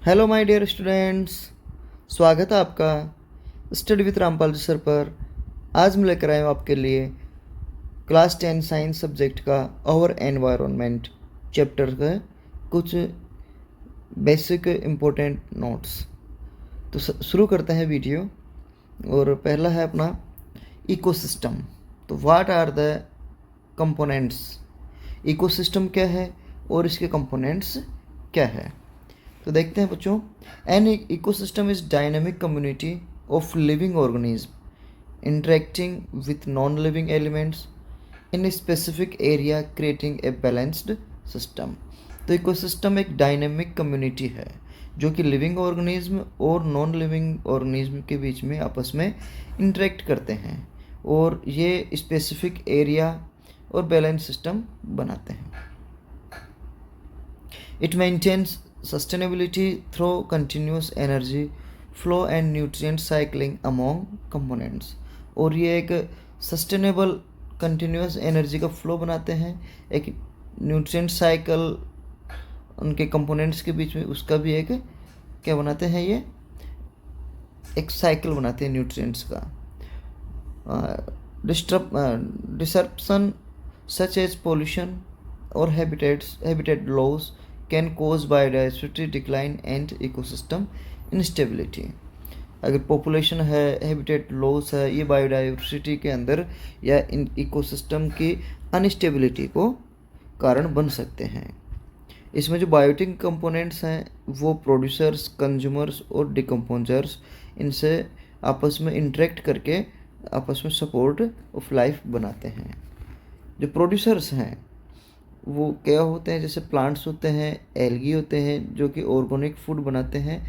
Hello my dear students, स्वागत है आपका study with Rampal ji sir पर। आज मैं लेकर आया हूँ आपके लिए क्लास 10 साइंस सब्जेक्ट का आवर एनवायरनमेंट चैप्टर का कुछ बेसिक इम्पोर्टेंट नोट्स। तो शुरू करते हैं वीडियो। और पहला है अपना इकोसिस्टम। तो what are the components. Ecosystem क्या है और इसके कंपोनेंट्स क्या है। तो देखते हैं बच्चों। An ecosystem is dynamic community of living organism interacting with non living elements in a specific area creating a balanced system. तो इकोसिस्टम एक डायनेमिक कम्युनिटी है जो कि लिविंग ऑर्गेनिज्म और नॉन लिविंग ऑर्गेनिज्म के बीच में आपस में इंटरेक्ट करते हैं और ये स्पेसिफिक एरिया और बैलेंस सिस्टम बनाते हैं। It maintains sustainability through continuous energy flow and nutrient cycling among components। और ये एक सस्टेनेबल कंटिन्यूस एनर्जी का फ्लो बनाते हैं, एक न्यूट्रिएंट साइकिल उनके कंपोनेंट्स के बीच में उसका भी एक क्या बनाते हैं, ये एक साइकिल बनाते हैं न्यूट्रिएंट्स का। डिसरप्शन सच एज पोल्यूशन और habitat loss can cause biodiversity decline and ecosystem instability. अगर पॉपुलेशन है, हैबिटेट लॉस है, ये बायोडाइवर्सिटी के अंदर या इन इकोसिस्टम की अनस्टेबिलिटी को कारण बन सकते हैं। इसमें जो बायोटिक कंपोनेंट्स हैं वो प्रोड्यूसर्स, कंज्यूमर्स और डिकम्पोजर्स इनसे आपस में इंटरेक्ट करके आपस में सपोर्ट ऑफ लाइफ बनाते हैं। जो प्रोड्यूसर्स हैं वो क्या होते हैं, जैसे प्लांट्स होते हैं, एल्गी होते हैं जो कि ऑर्गेनिक फूड बनाते हैं।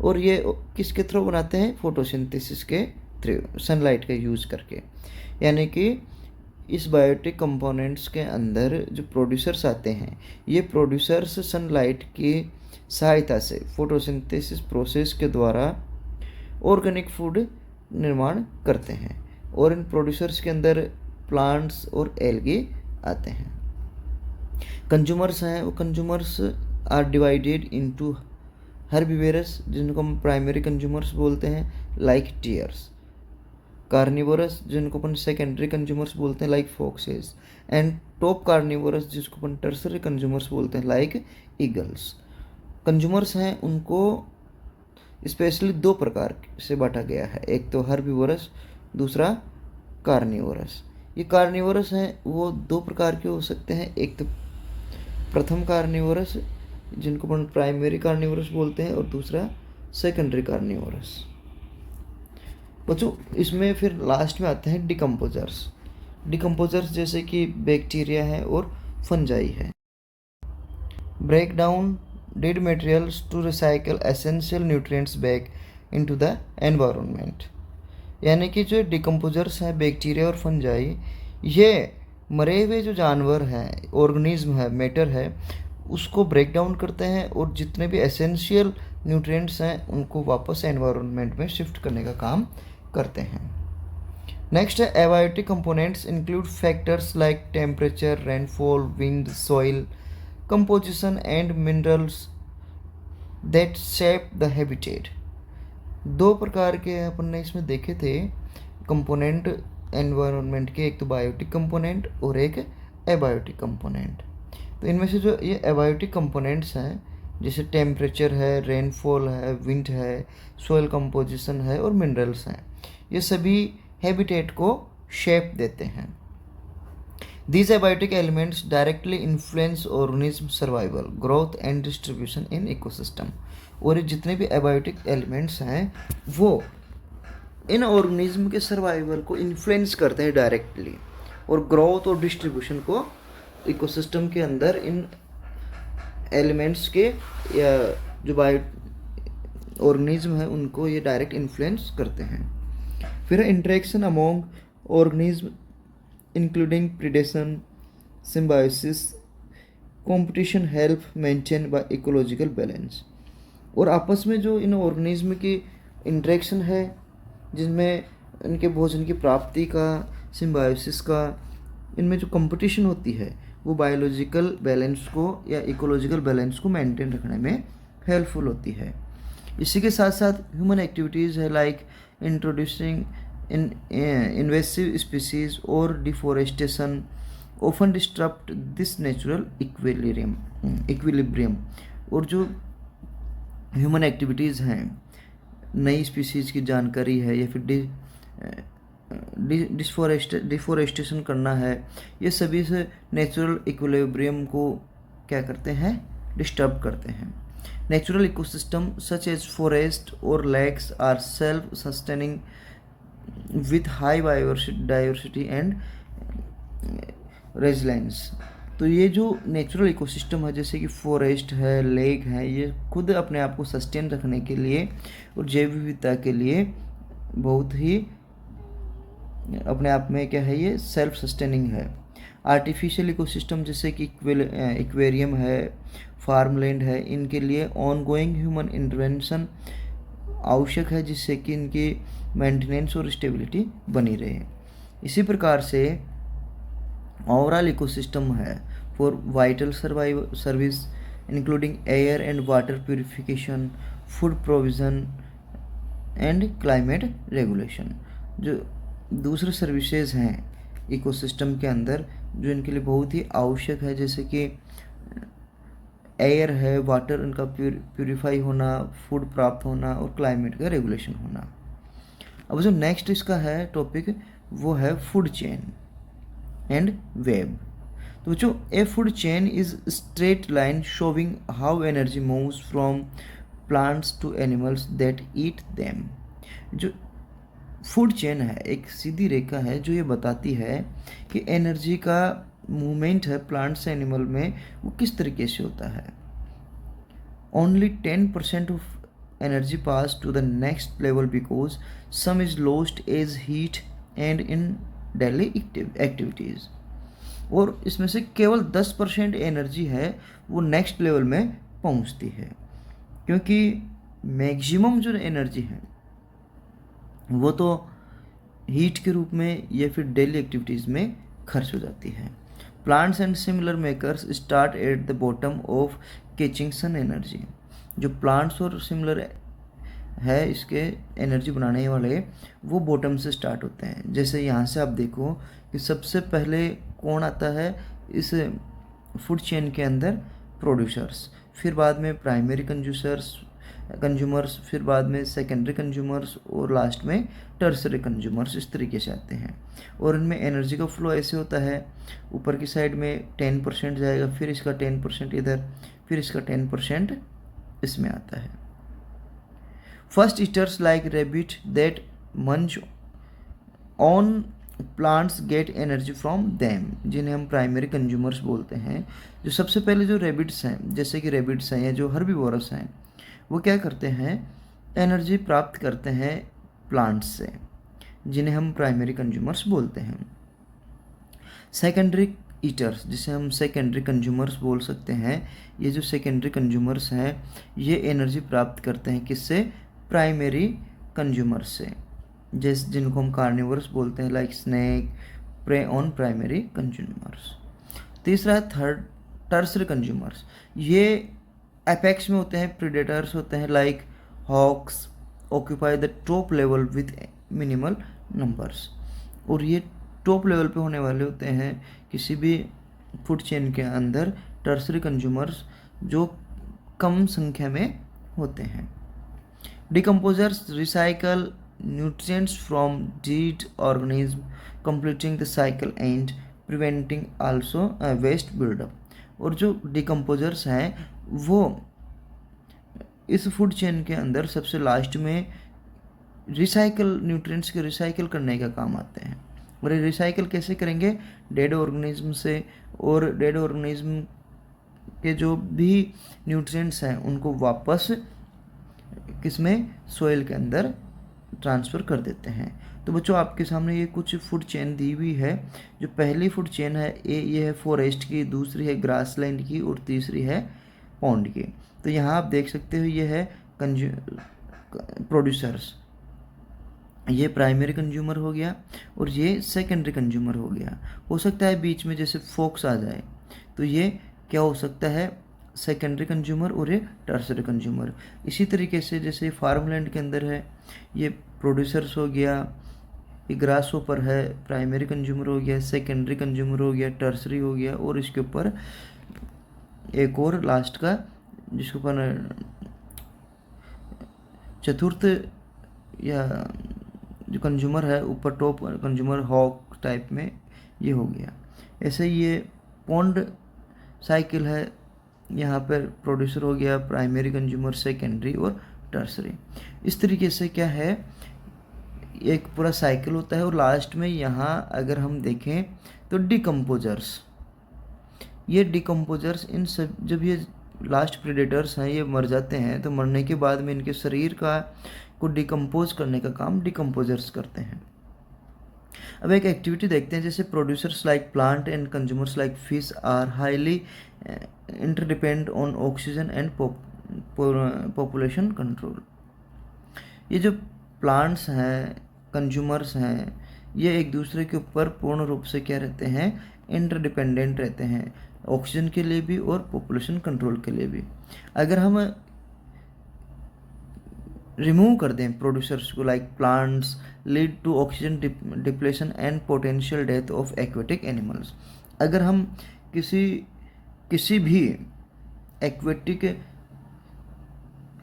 और ये किसके थ्रू बनाते हैं, फोटोसिंथेसिस के थ्रू, सनलाइट का यूज़ करके। यानी कि इस बायोटिक कंपोनेंट्स के अंदर जो प्रोड्यूसर्स आते हैं, ये प्रोड्यूसर्स सनलाइट की सहायता से फोटोसिंथेसिस प्रोसेस के द्वारा ऑर्गेनिक फूड निर्माण करते हैं। और इन प्रोड्यूसर्स के अंदर प्लांट्स और एल्गी आते हैं। कंज्यूमर्स हैं, वो कंज्यूमर्स आर डिवाइडेड इनटू हर्बिवेरस जिनको हम प्राइमरी कंज्यूमर्स बोलते हैं लाइक डियर्स, कार्निवोरस जिनको अपन सेकेंडरी कंज्यूमर्स बोलते हैं like foxes, and top carnivorous जिसको अपन टर्सरी कंज्यूमर्स बोलते हैं लाइक ईगल्स। कंज्यूमर्स हैं उनको स्पेशली दो प्रकार से बांटा गया है, एक तो हर्बिवोरस, दूसरा कार्निवोरस। ये कार्निवोरस हैं वो दो प्रकार के हो सकते हैं, एक तो प्रथम कार्निवोरस जिनको अपन प्राइमरी कार्निवोरस बोलते हैं और दूसरा सेकेंडरी कार्निवोरस। बच्चों इसमें फिर लास्ट में आते हैं डिकम्पोजर्स जैसे कि बैक्टीरिया है और फंजाई है। Break down dead materials to recycle essential nutrients back into the environment. यानी कि जो डिकम्पोजर्स हैं, बैक्टीरिया और फंजाई, ये मरे हुए जो जानवर हैं, ऑर्गेनिज्म है, मैटर है, उसको ब्रेक डाउन करते हैं और जितने भी एसेंशियल न्यूट्रिएंट्स हैं उनको वापस एनवायरनमेंट में शिफ्ट करने का काम करते हैं। नेक्स्ट है abiotic components include factors like temperature, rainfall, wind, soil composition and minerals that shape the habitat. दो प्रकार के अपन ने इसमें देखे थे कंपोनेंट एनवायरनमेंट के, एक तो बायोटिक कंपोनेंट और एक एबायोटिक कंपोनेंट। तो इनमें से जो ये एबायोटिक कंपोनेंट्स हैं जैसे टेम्परेचर है, रेनफॉल है, विंड है, सोइल कंपोजिशन है और मिनरल्स हैं, ये सभी हैबिटेट को शेप देते हैं। These abiotic elements directly influence organism survival, growth and distribution in ecosystem। और ये जितने भी एबायोटिक एलिमेंट्स हैं वो इन ऑर्गेनिज्म के सर्वाइवल को इन्फ्लुएंस करते हैं डायरेक्टली, और ग्रोथ और डिस्ट्रीब्यूशन को इकोसिस्टम के अंदर इन एलिमेंट्स के या जो बायो ऑर्गेनिज्म है उनको ये डायरेक्ट इन्फ्लुएंस करते हैं। फिर interaction among organism including predation, symbiosis, competition help maintain by ecological balance. और आपस में जो इन ऑर्गेनिज्म की इंटरेक्शन है जिसमें इनके भोजन की प्राप्ति का, सिम्बायोसिस का, इनमें जो कंपटीशन होती है वो बायोलॉजिकल बैलेंस को या इकोलॉजिकल बैलेंस को मेंटेन रखने में हेल्पफुल होती है। इसी के साथ साथ ह्यूमन एक्टिविटीज़ है लाइक इंट्रोड्यूसिंग इन्वेसिव स्पीसीज और deforestation often disturb this natural equilibrium. और जो ह्यूमन एक्टिविटीज़ हैं, नई स्पीसीज़ की जानकारी है या फिर डिफोरेस्टेशन करना है, ये सभी से नेचुरल इक्विलिब्रियम को क्या करते हैं, डिस्टर्ब करते हैं। Natural ecosystem such as forest और lakes are self sustaining with high diversity and resilience. तो ये जो नेचुरल इकोसिस्टम है, जैसे कि फॉरेस्ट है, लेक है, ये खुद अपने आप को सस्टेन रखने के लिए और जैव विविधता के लिए बहुत ही अपने आप में क्या है, ये सेल्फ सस्टेनिंग है। आर्टिफिशियल इकोसिस्टम जैसे कि एक्वेरियम है, फार्मलैंड है, इनके लिए ऑनगोइंग ह्यूमन इंटरवेंशन आवश्यक है जिससे कि इनकी मेंटेनेंस और स्टेबिलिटी बनी रहे। इसी प्रकार से ओवरऑल इकोसिस्टम है for vital service including air and water purification, food provision and climate regulation. जो दूसरे सर्विसेज हैं इकोसिस्टम के अंदर जो इनके लिए बहुत ही आवश्यक है, जैसे कि एयर है, वाटर इनका प्यूरिफाई होना, फूड प्राप्त होना और क्लाइमेट का रेगुलेशन होना। अब जो नेक्स्ट इसका है टॉपिक वो है फूड चेन एंड वेब। तो बच्चों, a food chain is straight line showing how energy moves from plants to animals that eat them. जो फूड चेन है एक सीधी रेखा है जो ये बताती है कि एनर्जी का मूवमेंट है प्लांट से एनिमल में वो किस तरीके से होता है। Only 10% of energy pass to the next level because some is lost as heat and in daily activities. और इसमें से केवल 10% एनर्जी है वो नेक्स्ट लेवल में पहुंचती है, क्योंकि मैक्सिमम जो एनर्जी है वो तो हीट के रूप में या फिर डेली एक्टिविटीज़ में खर्च हो जाती है। Plants and similar makers start at the bottom of catching sun energy. जो प्लांट्स और सिमिलर है इसके एनर्जी बनाने वाले वो बॉटम से स्टार्ट होते हैं। जैसे यहाँ से आप देखो कि सबसे पहले कौन आता है इस फूड चेन के अंदर, प्रोड्यूसर्स, फिर बाद में प्राइमरी कंज्यूमर्स, फिर बाद में सेकेंडरी कंज्यूमर्स और लास्ट में टर्सरी कंज्यूमर्स। इस तरीके से आते हैं और इनमें एनर्जी का फ्लो ऐसे होता है, ऊपर की साइड में 10% जाएगा, फिर इसका 10% इधर, फिर इसका 10% इसमें आता है। First eaters like rabbit that munch on plants get energy from them, जिन्हें हम प्राइमरी कंज्यूमर्स बोलते हैं। जो सबसे पहले जो रेबिट्स हैं, जैसे कि रेबिट्स हैं या जो हर्बीवोरस हैं, वो क्या करते हैं, एनर्जी प्राप्त करते हैं प्लांट्स से, जिन्हें हम प्राइमरी कंज्यूमर्स बोलते हैं। सेकेंडरी ईटर्स, जिसे हम सेकेंडरी कंज्यूमर्स बोल सकते हैं, ये जो सेकेंडरी कंज्यूमर्स हैं ये एनर्जी प्राप्त करते हैं किससे, प्राइमरी कंज्यूमर्स से, जैसे जिनको हम कार्निवर्स बोलते हैं like snake, prey on primary consumers. तीसरा है थर्ड टर्सरी कंज्यूमर्स। ये एपेक्स में होते हैं, प्रीडेटर्स होते हैं like hawks, occupy the top level with minimal numbers. और ये टॉप लेवल पे होने वाले होते हैं किसी भी फूड चेन के अंदर टर्सरी कंज्यूमर्स जो कम संख्या में होते हैं। Decomposers recycle nutrients from dead organism completing the cycle and preventing also waste buildup। और जो डिकम्पोजर्स हैं वो इस फूड चेन के अंदर सबसे लास्ट में रिसाइकल न्यूट्रिएंट्स के रिसाइकल करने का काम आते हैं। और ये रिसाइकल कैसे करेंगे, डेड ऑर्गेनिज्म से, और डेड ऑर्गेनिज्म के जो भी न्यूट्रिएंट्स हैं उनको वापस किसमें, सोइल के अंदर ट्रांसफ़र कर देते हैं। तो बच्चों आपके सामने ये कुछ फूड चेन दी हुई है। जो पहली फूड चेन है ये है फॉरेस्ट की, दूसरी है ग्रासलैंड की और तीसरी है पॉन्ड की। तो यहाँ आप देख सकते हो ये है प्रोड्यूसर्स, ये प्राइमरी कंज्यूमर हो गया और ये सेकेंडरी कंज्यूमर हो गया। हो सकता है बीच में जैसे फोक्स आ जाए तो ये क्या हो सकता है, सेकेंडरी कंज्यूमर और ये टर्सरी कंज्यूमर। इसी तरीके से जैसे फार्मलैंड के अंदर है, ये प्रोड्यूसर्स हो गया, ये ग्रास ऊपर है, प्राइमरी कंज्यूमर हो गया, सेकेंडरी कंज्यूमर हो गया, टर्सरी हो गया, और इसके ऊपर एक और लास्ट का जिसके ऊपर चतुर्थ या जो कंज्यूमर है ऊपर टॉप कंज्यूमर हॉक टाइप में ये हो गया। ऐसे ये पॉन्ड साइकिल है, यहाँ पर प्रोड्यूसर हो गया, प्राइमरी कंज्यूमर, सेकेंडरी और टर्सरी। इस तरीके से क्या है एक पूरा साइकिल होता है। और लास्ट में यहाँ अगर हम देखें तो डिकम्पोजर्स, ये डिकम्पोजर्स इन सब जब ये लास्ट प्रेडेटर्स हैं ये मर जाते हैं तो मरने के बाद में इनके शरीर का को डिकम्पोज करने का काम डिकम्पोजर्स करते हैं। अब एक एक्टिविटी देखते हैं, जैसे producers like plant and consumers like fish are highly interdepend on oxygen and population control. ये जो प्लांट्स हैं, कंज्यूमर्स हैं, ये एक दूसरे के ऊपर पूर्ण रूप से क्या रहते हैं, इंटरडिपेंडेंट रहते हैं, ऑक्सीजन के लिए भी और पॉपुलेशन कंट्रोल के लिए भी। अगर हम रिमूव कर दें प्रोड्यूसर्स को like plants lead to oxygen depletion and potential death of aquatic animals. अगर हम किसी भी एक्वेटिक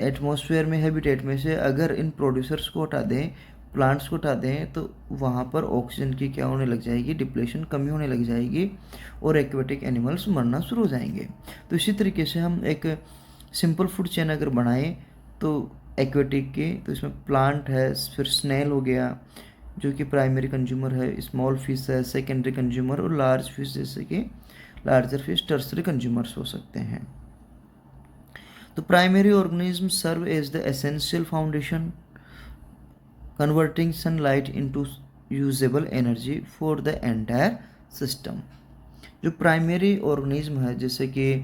एटमॉस्फेयर में हैबिटेट में से अगर इन प्रोड्यूसर्स को हटा दें, प्लांट्स को हटा दें, तो वहाँ पर ऑक्सीजन की क्या होने लग जाएगी, डिप्लेशन, कमी होने लग जाएगी और एक्वेटिक एनिमल्स मरना शुरू हो जाएंगे। तो इसी तरीके से हम एक सिंपल फूड चेन अगर बनाएं तो एक्वेटिक की, तो इसमें प्लांट है, फिर स्नेल हो गया जो कि प्राइमरी कंज्यूमर है, स्मॉल फिश है सेकेंडरी कंज्यूमर, और लार्ज फिश जैसे कि लार्जर फिश टर्सरी कंज्यूमर्स हो सकते हैं। तो primary organism serve as the essential foundation converting sunlight into usable energy for the entire system. जो प्राइमरी ऑर्गेनिज्म है, जैसे कि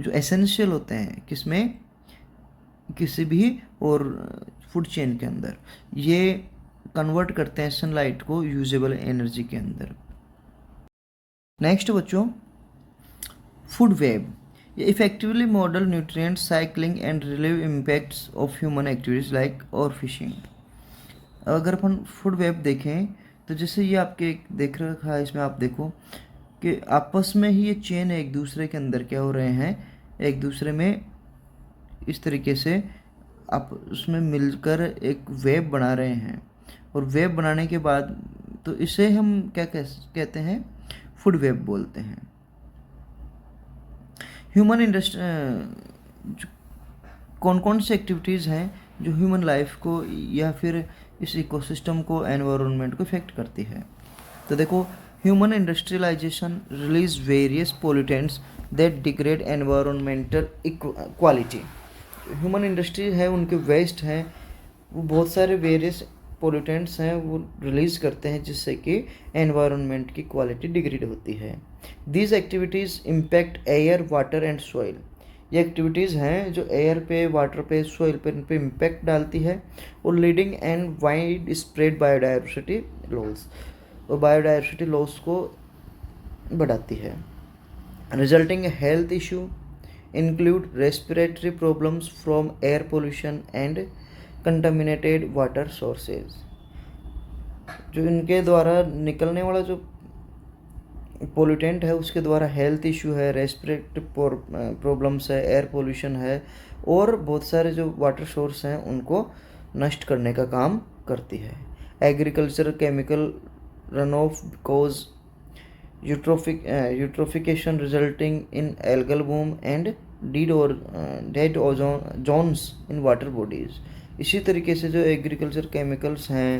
जो एसेंशियल होते हैं किसमें, किसी भी और फूड चेन के अंदर, ये कन्वर्ट करते हैं सनलाइट को यूजेबल एनर्जी के अंदर। नेक्स्ट बच्चों, फूड वेब, ये effectively model nutrient cycling and relieve impacts of human activities like और फिशिंग। अगर अपन फूड वेब देखें तो जैसे ये आपके देख रखा है, इसमें आप देखो कि आपस में ही ये चेन एक दूसरे के अंदर क्या हो रहे हैं, एक दूसरे में इस तरीके से आप उसमें मिलकर एक वेब बना रहे हैं। और वेब बनाने के बाद तो इसे हम क्या कहते हैं, फूड वेब बोलते हैं। ह्यूमन इंडस्ट्री कौन कौन सी एक्टिविटीज़ हैं जो ह्यूमन लाइफ को या फिर इस इकोसिस्टम को, एनवायरनमेंट को इफेक्ट करती है। तो देखो, human industrialization release various pollutants that degrade environmental quality. Human industry है, उनके वेस्ट हैं, वो बहुत सारे वेरियस पोल्यूटेंट्स हैं वो रिलीज़ करते हैं जिससे कि एनवायरनमेंट की क्वालिटी डिग्रेड होती है। These activities impact air, water and soil. ये एक्टिविटीज़ हैं जो एयर पे, वाटर पे, सॉइल पे, इन पे इम्पैक्ट डालती है और leading and wide spread biodiversity loss, और बायोडाइवर्सिटी लॉस को बढ़ाती है। Resulting health issue include respiratory problems from air pollution and contaminated water sources। जो इनके द्वारा निकलने वाला जो पोल्यूटेंट है उसके द्वारा हेल्थ इशू है, रेस्पिरेटरी प्रॉब्लम्स है, एयर पोल्यूशन है, और बहुत सारे जो वाटर सोर्स हैं उनको नष्ट करने का काम करती है। Agriculture chemical run of because eutrophication resulting in algal bloom and dead ozone zones in water bodies। इसी तरीके से जो एग्रीकल्चर केमिकल्स हैं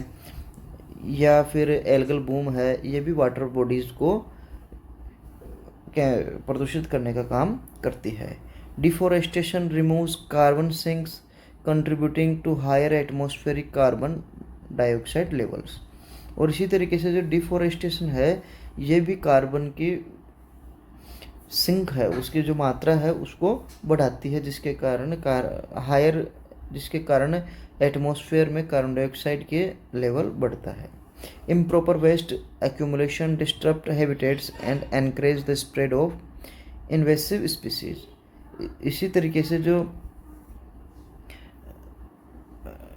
या फिर एल्गल बूम है, ये भी वाटर बॉडीज़ को प्रदूषित करने का काम करती है। Deforestation removes carbon sinks contributing to higher atmospheric carbon dioxide levels. और इसी तरीके से जो डिफोरेस्टेशन है ये भी कार्बन की सिंक है, उसकी जो मात्रा है उसको बढ़ाती है, जिसके कारण एटमॉस्फेयर में कार्बन डाइऑक्साइड के लेवल बढ़ता है। Improper waste accumulation disturb habitats and encourage the spread of invasive species. इसी तरीके से जो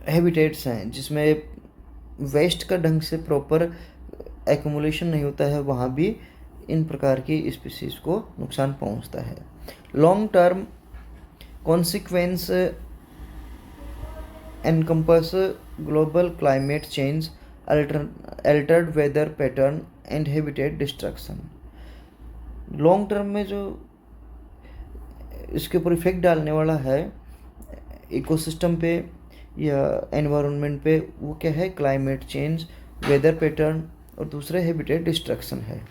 हैबिटेट्स हैं जिसमें वेस्ट का ढंग से प्रॉपर एक्यूमुलेशन नहीं होता है, वहाँ भी इन प्रकार की स्पीसीज को नुकसान पहुँचता है। Long term consequence encompass global climate change, altered weather pattern and habitat destruction। Long term में जो इसके ऊपर इफेक्ट डालने वाला है इकोसिस्टम पे या एनवायरनमेंट पे, वो क्या है? क्लाइमेट चेंज, वेदर पैटर्न और दूसरा हैबिटेट डिस्ट्रक्शन है।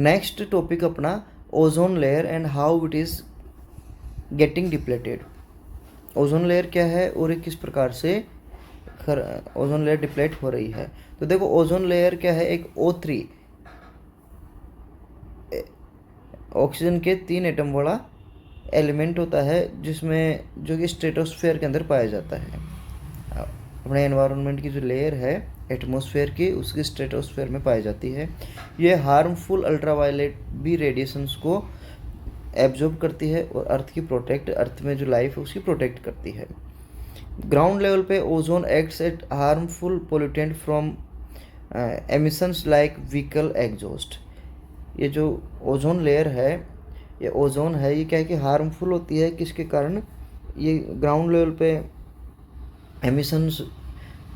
नेक्स्ट टॉपिक अपना ozone layer and how it is getting depleted. Ozone layer क्या है और किस प्रकार से ओजोन लेयर डिप्लेट हो रही है। तो देखो, ओजोन लेयर क्या है? एक O3 ऑक्सीजन के 3 एटम वाला एलिमेंट होता है, जिसमें जो कि स्ट्रेटोस्फेयर के अंदर पाया जाता है। अपने एनवायरनमेंट की जो लेयर है एटमॉस्फेयर की, उसकी स्ट्रेटोस्फेयर में पाई जाती है। ये हार्मफुल अल्ट्रावायलेट बी रेडिएशंस को एब्जॉर्ब करती है और अर्थ में जो लाइफ है उसकी प्रोटेक्ट करती है। ग्राउंड लेवल पे ozone acts at harmful pollutant from emissions like vehicle exhaust. ये जो ओजोन लेयर है, ये ओजोन है, ये क्या है कि हार्मफुल होती है। किसके कारण? ये ग्राउंड लेवल पे एमिशंस,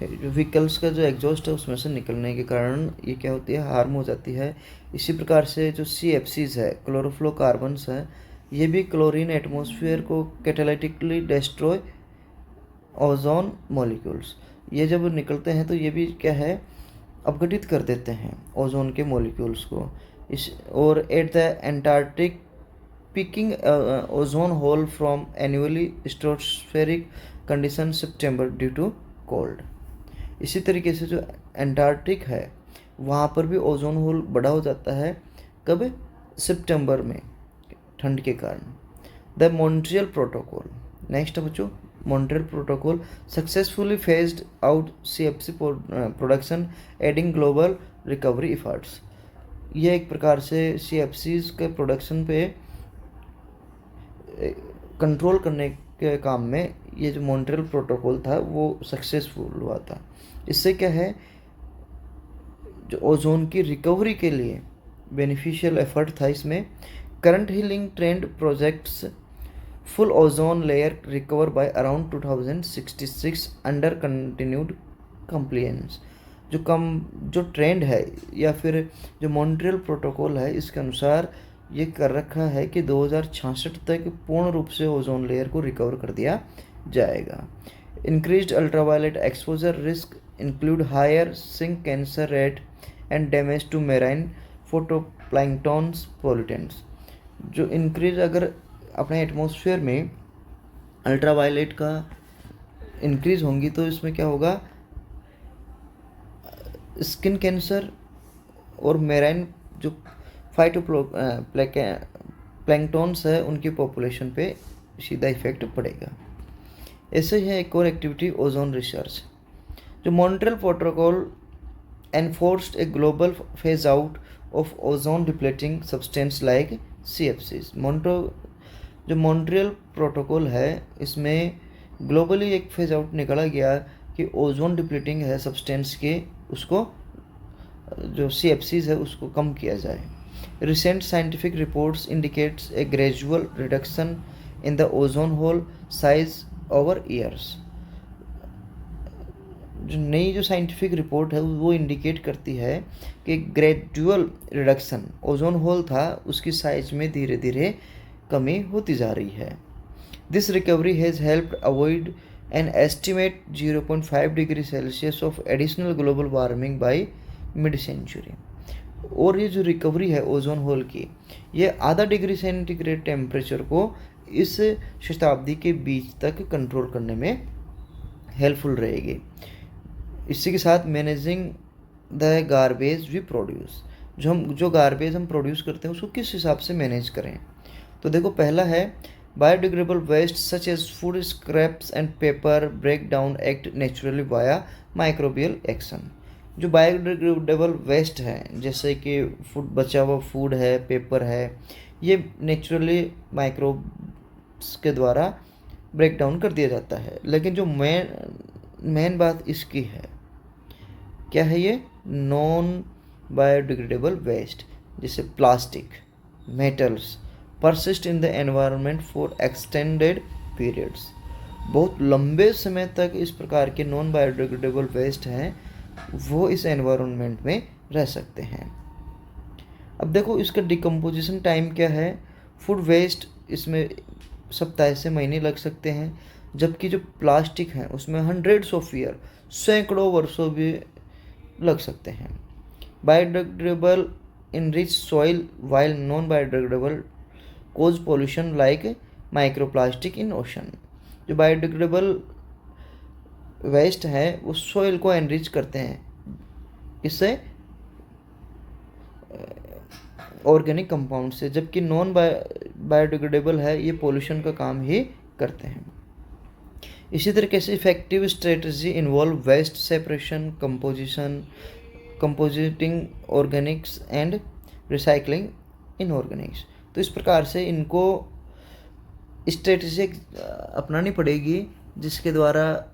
व्हीकल्स का जो एग्जॉस्ट है उसमें से निकलने के कारण ये क्या होती है? हार्म हो जाती है। इसी प्रकार से जो CFCs है, क्लोरोफ्लोरोकार्बन्स है, ये भी क्लोरीन एटमॉस्फेयर को कैटालिटिकली डिस्ट्रॉय ओजोन मॉलिक्यूल्स। ये जब निकलते हैं तो ये भी क्या है? अपघटित कर देते हैं ओजोन के मॉलिक्यूल्स को। और at the Antarctic peaking ozone hole from annually stratospheric condition September due to cold. इसी तरीके से जो एंटार्क्टिक है वहाँ पर भी ओजोन होल बड़ा हो जाता है। कब? सितंबर में, ठंड के कारण। The Montreal protocol. नेक्स्ट बच्चों, Montreal protocol successfully phased out CFC production adding global recovery efforts. ये एक प्रकार से CFCs के प्रोडक्शन पे कंट्रोल करने के काम में ये जो मॉन्ट्रियल प्रोटोकॉल था वो सक्सेसफुल हुआ था। इससे क्या है? जो ओजोन की रिकवरी के लिए बेनिफिशियल एफर्ट था इसमें। Current healing trend projects full ozone layer recover by around 2066 under continued compliance. जो ट्रेंड है या फिर जो मॉन्ट्रियल प्रोटोकॉल है, इसके अनुसार ये कर रखा है कि 2066 तक पूर्ण रूप से ओजोन लेयर को रिकवर कर दिया जाएगा। Increased ultraviolet exposure risk include higher सिंक cancer rate and damage to marine phytoplanktons pollutants. जो इंक्रीज अगर अपने एटमॉस्फेयर में अल्ट्रावायलेट का इंक्रीज होंगी तो इसमें क्या होगा? स्किन कैंसर और मेराइन जो प्लैंक्टन्स है उनकी पॉपुलेशन पे सीधा इफेक्ट पड़ेगा। ऐसे ही है एक और एक्टिविटी ओजोन रिसर्च। जो Montreal protocol enforced a global phase out of ozone depleting substance like CFCs। जो मॉन्ट्रियल प्रोटोकॉल है इसमें ग्लोबली एक फेज आउट निकाला गया कि ओजोन डिप्लीटिंग है सब्सटेंस के, उसको जो CFCs है उसको कम किया जाए। Recent scientific reports indicates a gradual reduction in the ozone hole size over years। जो नई जो साइंटिफिक रिपोर्ट है वो इंडिकेट करती है कि ग्रेजुअल रिडक्शन ओजोन होल था उसकी साइज में धीरे धीरे कमी होती जा रही है। This recovery has helped avoid an estimate 0.5 degree Celsius of additional global warming by mid century. और ये जो रिकवरी है ओजोन होल की, ये आधा डिग्री सेंटीग्रेड टेम्परेचर को इस शताब्दी के बीच तक कंट्रोल करने में हेल्पफुल रहेगी। इसी के साथ managing the garbage we produce, जो गार्बेज हम प्रोड्यूस करते हैं उसको किस हिसाब से मैनेज करें। तो देखो, पहला है biodegradable waste such as food scraps and paper break down act naturally via microbial action. जो बायोडिग्रेडेबल वेस्ट है, जैसे कि बचा हुआ फूड है, पेपर है, ये नेचुरली माइक्रोब्स के द्वारा ब्रेक डाउन कर दिया जाता है। लेकिन जो मेन बात इसकी है, क्या है ये? नॉन बायोडिग्रेडेबल वेस्ट, जैसे plastic, metals persist in the environment for extended periods. बहुत लंबे समय तक इस प्रकार के नॉन बायोडिग्रेडेबल वेस्ट हैं, वो इस एनवायरनमेंट में रह सकते हैं। अब देखो इसका डिकम्पोजिशन टाइम क्या है। फूड वेस्ट, इसमें सप्ताह से महीने लग सकते हैं, जबकि जो प्लास्टिक है उसमें हंड्रेड्स ऑफ ईयर, सैकड़ों वर्षों भी लग सकते हैं। Biodegradable enrich soil while non-biodegradable cause pollution like microplastic in ocean। जो बायोडिग्रेडेबल वेस्ट है वो सॉइल को एनरिच करते हैं, इससे ऑर्गेनिक कंपाउंड से, जबकि नॉन बायोडिग्रेडेबल है ये पोल्यूशन का काम ही करते हैं। इसी तरीके से effective strategy involve waste separation, composting organics and recycling inorganics. तो इस प्रकार से इनको स्ट्रेटजी अपनानी पड़ेगी, जिसके द्वारा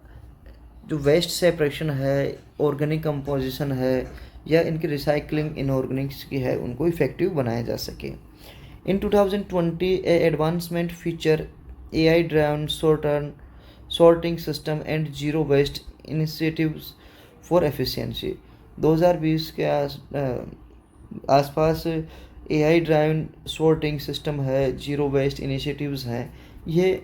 जो वेस्ट सेपरेशन है, ऑर्गेनिक कंपोजिशन है, या इनकी रिसाइकलिंग इनऑर्गेनिक्स की है, उनको इफेक्टिव बनाया जा सके। In 2020 advancement feature AI driven sorting system and zero waste initiatives for efficiency. 2020 के आसपास AI ड्राइवन सॉर्टिंग सिस्टम है, जीरो वेस्ट इनिशिएटिव्स हैं, ये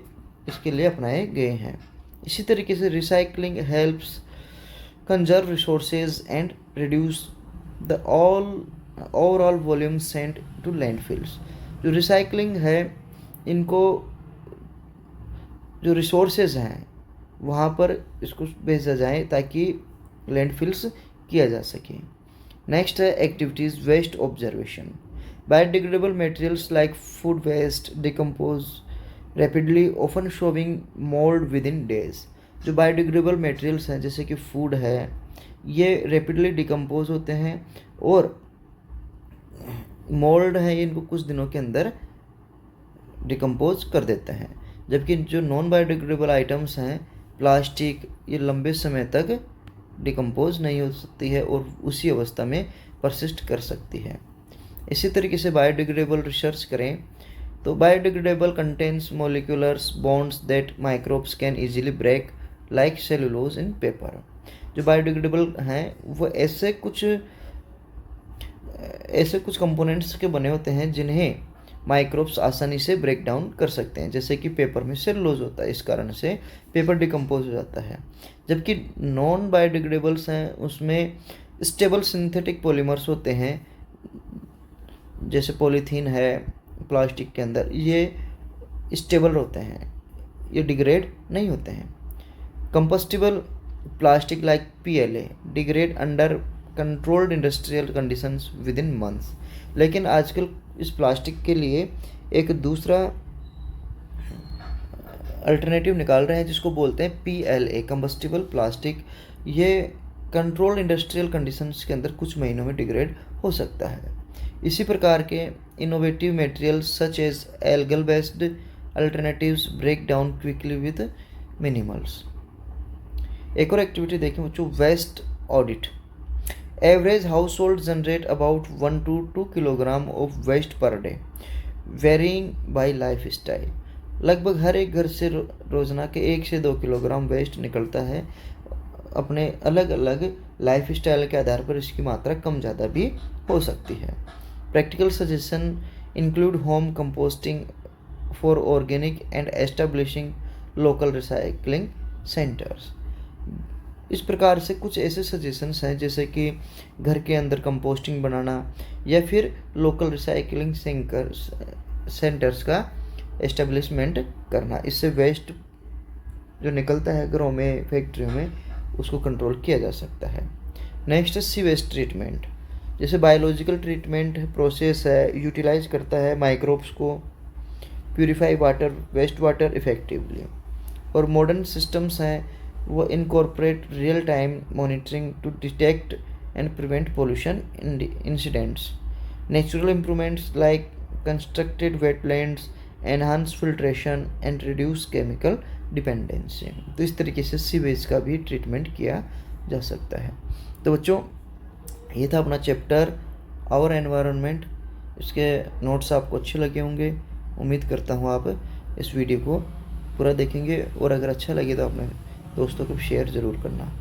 इसके लिए अपनाए गए हैं। इसी तरीके से recycling helps conserve resources and reduce the overall volume sent to landfills. जो रिसाइकलिंग है, इनको जो रिसोर्सेज हैं वहाँ पर इसको भेजा जाए ताकि लैंडफिल्स किया जा सके। नेक्स्ट है activities waste observation. Biodegradable materials like food waste decompose rapidly, often showing mold within days. जो बायोडिग्रेडेबल मटेरियल्स हैं, जैसे कि फूड है, ये रैपिडली डिकम्पोज होते हैं और मोल्ड है, इनको कुछ दिनों के अंदर डिकम्पोज कर देते हैं। जबकि जो नॉन बायोडिग्रेडेबल आइटम्स हैं, प्लास्टिक, ये लंबे समय तक डिकम्पोज नहीं हो सकती है और उसी अवस्था में परसिस्ट कर सकती है। इसी तरीके से बायोडिग्रेडेबल रिसर्च करें तो biodegradable contains moleculars bonds that microbes can easily break like cellulose in paper. जो बायोडिग्रेडेबल हैं वो ऐसे कुछ कंपोनेंट्स के बने होते हैं जिन्हें माइक्रोब्स आसानी से ब्रेक डाउन कर सकते हैं, जैसे कि पेपर में सेलुलोज होता है, इस कारण से पेपर डिकम्पोज हो जाता है। जबकि नॉन बायोडिग्रेडेबल्स हैं उसमें स्टेबल सिंथेटिक पॉलीमर्स होते हैं, जैसे पॉलीथीन है प्लास्टिक के अंदर, ये स्टेबल होते हैं, ये डिग्रेड नहीं होते हैं। Compostable plastic like PLA degrade under controlled industrial conditions with in months. लेकिन आजकल इस प्लास्टिक के लिए एक दूसरा अल्टरनेटिव निकाल रहे हैं जिसको बोलते हैं PLA कंबस्टिबल प्लास्टिक। ये कंट्रोल्ड इंडस्ट्रियल कंडीशंस के अंदर कुछ महीनों में डिग्रेड हो सकता है। इसी प्रकार के innovative materials such as algal based alternatives break down quickly with minimals. एक और एक्टिविटी देखें बच्चों, waste audit. Average household generate about 1 to 2 kilogram of waste per day, varying by lifestyle. लगभग हर एक घर से रोजाना के 1 से 2 किलोग्राम वेस्ट निकलता है। अपने अलग अलग लाइफ स्टाइल के आधार पर इसकी मात्रा कम ज़्यादा भी हो सकती है। Practical suggestion include home composting for organic and establishing local recycling centres. इस प्रकार से कुछ ऐसे सजेशंस हैं जैसे कि घर के अंदर कंपोस्टिंग बनाना या फिर लोकल रिसाइकलिंग सेंटर्स का एस्टेब्लिशमेंट करना। इससे वेस्ट जो निकलता है घरों में, फैक्ट्रियों में, उसको कंट्रोल किया जा सकता है। नेक्स्ट है सीवेज ट्रीटमेंट। जैसे बायोलॉजिकल ट्रीटमेंट प्रोसेस है, यूटिलाइज करता है माइक्रोब्स को, purify water, waste water effectively. और मॉडर्न सिस्टम्स हैं वो incorporate real time monitoring to detect and prevent pollution incidents. Natural improvements like constructed wetlands, enhance filtration and reduce chemical dependency. तो इस तरीके से सीवेज का भी ट्रीटमेंट किया जा सकता है। तो बच्चों, ये था अपना चैप्टर आवर एनवायरनमेंट। इसके नोट्स आपको अच्छे लगे होंगे। उम्मीद करता हूँ आप इस वीडियो को पूरा देखेंगे, और अगर अच्छा लगे तो अपने दोस्तों को शेयर ज़रूर करना।